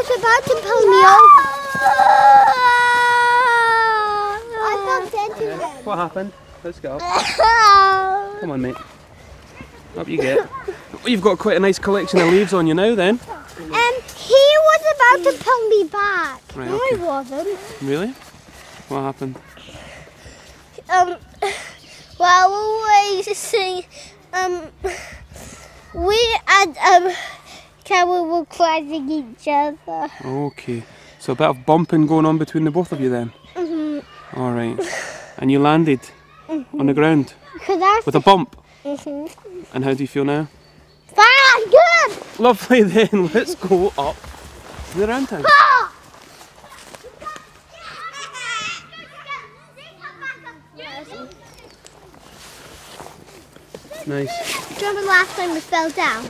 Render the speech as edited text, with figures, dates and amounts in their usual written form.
was about to pull me over. I bumped into him. What happened? Let's go. Come on, mate. Up you get. Well, you've got quite a nice collection of leaves on you now then. He was about to pull me back. Right, No, okay. he wasn't. Really? What happened? Well, we were saying, we and Carol were crashing each other. Okay. So a bit of bumping going on between the both of you then? All right. And you landed on the ground with a bump? And how do you feel now? Fine, good. Lovely then, let's go up to the round town. Nice. Do you remember last time we fell down?